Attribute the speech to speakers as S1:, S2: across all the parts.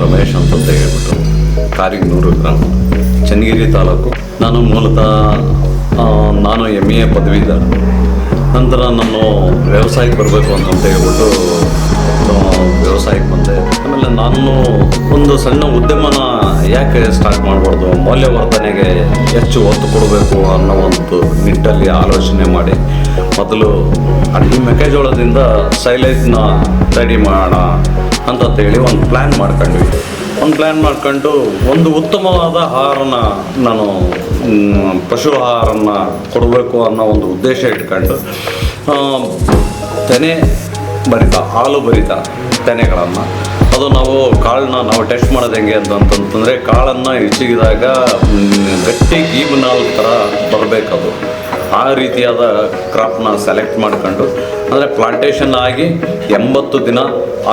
S1: ರಮೇಶ್ ಅಂತ ಹೇಳ್ಬಿಟ್ಟು ಕಾರಿಗೆ 100 ಗ್ರಾಮ್, ಚನ್ನಗಿರಿ ತಾಲೂಕು. ನಾನು ಮೂಲತಃ MA ಪದವೀಧರ. ನಂತರ ನಾನು ವ್ಯವಸಾಯಕ್ಕೆ ಬರಬೇಕು ಅಂತ ಹೇಳ್ಬಿಟ್ಟು ವ್ಯವಸಾಯಕ್ಕೆ ಬಂದೆ. ಆಮೇಲೆ ನಾನು ಒಂದು ಸಣ್ಣ ಉದ್ಯಮನ ಯಾಕೆ ಸ್ಟಾರ್ಟ್ ಮಾಡಬಾರ್ದು, ಮೌಲ್ಯವರ್ಧನೆಗೆ ಹೆಚ್ಚು ಒತ್ತು ಕೊಡಬೇಕು ಅನ್ನೋ ಒಂದು ನಿಟ್ಟಲ್ಲಿ ಆಲೋಚನೆ ಮಾಡಿ ಮೊದಲು ಈ ಮೆಕ್ಕೆಜೋಳದಿಂದ ಸೈಲೇಜ್ನ ರೆಡಿ ಮಾಡೋಣ ಅಂತೇಳಿ ಒಂದು ಪ್ಲ್ಯಾನ್ ಮಾಡ್ಕೊಂಡು ಒಂದು ಉತ್ತಮವಾದ ಆಹಾರನ ನಾನು ಪಶು ಆಹಾರನ ಕೊಡಬೇಕು ಅನ್ನೋ ಒಂದು ಉದ್ದೇಶ ಇಟ್ಕೊಂಡು ತೆನೆ ಭರಿತ, ಹಾಲು ಭರಿತ ತೆನೆಗಳನ್ನು, ಅದು ಕಾಳನ್ನ ಟೆಸ್ಟ್ ಮಾಡೋದು ಹೆಂಗೆ ಅಂತಂತಂದರೆ ಕಾಳನ್ನು ಇಳಿಸಿದಾಗ ಗಟ್ಟಿ ಗೀಬನಾಲ್ ಥರ ಬರಬೇಕದು. ಆ ರೀತಿಯಾದ ಕ್ರಾಪ್ನ ಸೆಲೆಕ್ಟ್ ಮಾಡ್ಕೊಂಡು, ಅಂದರೆ ಪ್ಲಾಂಟೇಶನ್ ಆಗಿ 80 ದಿನ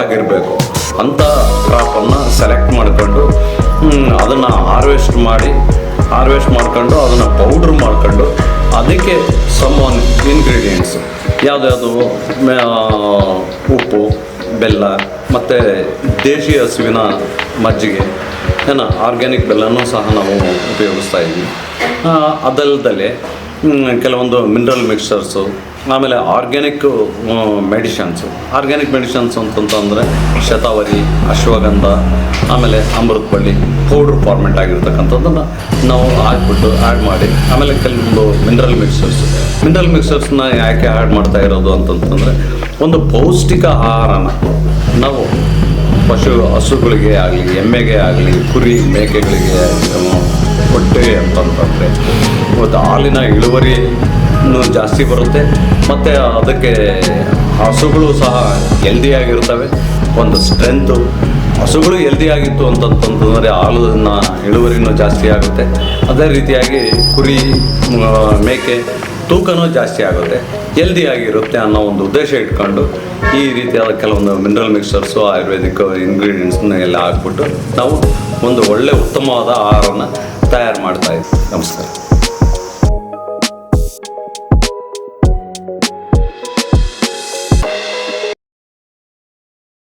S1: ಆಗಿರಬೇಕು ಅಂಥ ಕ್ರಾಪನ್ನು ಸೆಲೆಕ್ಟ್ ಮಾಡಿಕೊಂಡು ಅದನ್ನು ಹಾರ್ವೆಸ್ಟ್ ಮಾಡ್ಕೊಂಡು ಅದನ್ನು ಪೌಡ್ರ್ ಮಾಡ್ಕೊಂಡು ಅದಕ್ಕೆ ಸಮ್ ಇಂಗ್ರೀಡಿಯೆಂಟ್ಸ್ ಯಾವುದ್ಯಾವುದು ಉಪ್ಪು, ಬೆಲ್ಲ ಮತ್ತು ದೇಶಿ ಹಸುವಿನ ಮಜ್ಜಿಗೆ, ಆರ್ಗ್ಯಾನಿಕ್ ಬೆಲ್ಲನೂ ಸಹ ನಾವು ಉಪಯೋಗಿಸ್ತಾ ಇದ್ವಿ. ಅದಲ್ಲದೆ ಕೆಲವೊಂದು ಮಿನರಲ್ ಮಿಕ್ಸ್ಚರ್ಸು, ಆಮೇಲೆ ಆರ್ಗ್ಯಾನಿಕ್ ಮೆಡಿಷನ್ಸ್ ಅಂತಂದರೆ ಶತಾವರಿ, ಅಶ್ವಗಂಧ, ಆಮೇಲೆ ಅಮೃತಬಳ್ಳಿ ಪೌಡ್ರ್ ಫಾರ್ಮೆಟ್ ಆಗಿರ್ತಕ್ಕಂಥದ್ದನ್ನು ನಾವು ಆ್ಯಡ್ ಮಾಡಿ, ಆಮೇಲೆ ಕೆಲವೊಂದು ಮಿನರಲ್ ಮಿಕ್ಸ್ಚರ್ಸ್ನ ಯಾಕೆ ಆ್ಯಡ್ ಮಾಡ್ತಾ ಇರೋದು ಅಂತಂತಂದರೆ ಒಂದು ಪೌಷ್ಟಿಕ ಆಹಾರನ ನಾವು ಹಸುಗಳಿಗೆ ಆಗಲಿ, ಎಮ್ಮೆಗೆ ಆಗಲಿ, ಕುರಿ ಮೇಕೆಗಳಿಗೆ ಕೊಟ್ಟೆ ಅಂತಂತಂದರೆ ಮತ್ತು ಹಾಲಿನ ಇಳುವರಿನೂ ಜಾಸ್ತಿ ಬರುತ್ತೆ, ಮತ್ತು ಅದಕ್ಕೆ ಹಸುಗಳು ಸಹ ಹೆಲ್ದಿಯಾಗಿರ್ತವೆ. ಒಂದು ಸ್ಟ್ರೆಂತು, ಹಸುಗಳು ಹೆಲ್ದಿಯಾಗಿತ್ತು ಅಂತಂತಂದರೆ ಹಾಲಿನ ಇಳುವರಿನೂ ಜಾಸ್ತಿ ಆಗುತ್ತೆ. ಅದೇ ರೀತಿಯಾಗಿ ಕುರಿ ಮೇಕೆ ತೂಕನೂ ಜಾಸ್ತಿ ಆಗುತ್ತೆ, ಹೆಲ್ದಿಯಾಗಿರುತ್ತೆ ಅನ್ನೋ ಒಂದು ಉದ್ದೇಶ ಇಟ್ಕೊಂಡು ಈ ರೀತಿಯಾದ ಕೆಲವೊಂದು ಮಿನರಲ್ ಮಿಕ್ಸ್ಚರ್ಸು, ಆಯುರ್ವೇದಿಕ್ ಇಂಗ್ರೀಡಿಯೆಂಟ್ಸ್ನ ಎಲ್ಲ ಹಾಕ್ಬಿಟ್ಟು ನಾವು ಒಂದು ಒಳ್ಳೆಯ ಉತ್ತಮವಾದ ಆಹಾರವನ್ನು ತಯಾರು ಮಾಡ್ತಾಯಿದ್ವಿ. ನಮಸ್ಕಾರ.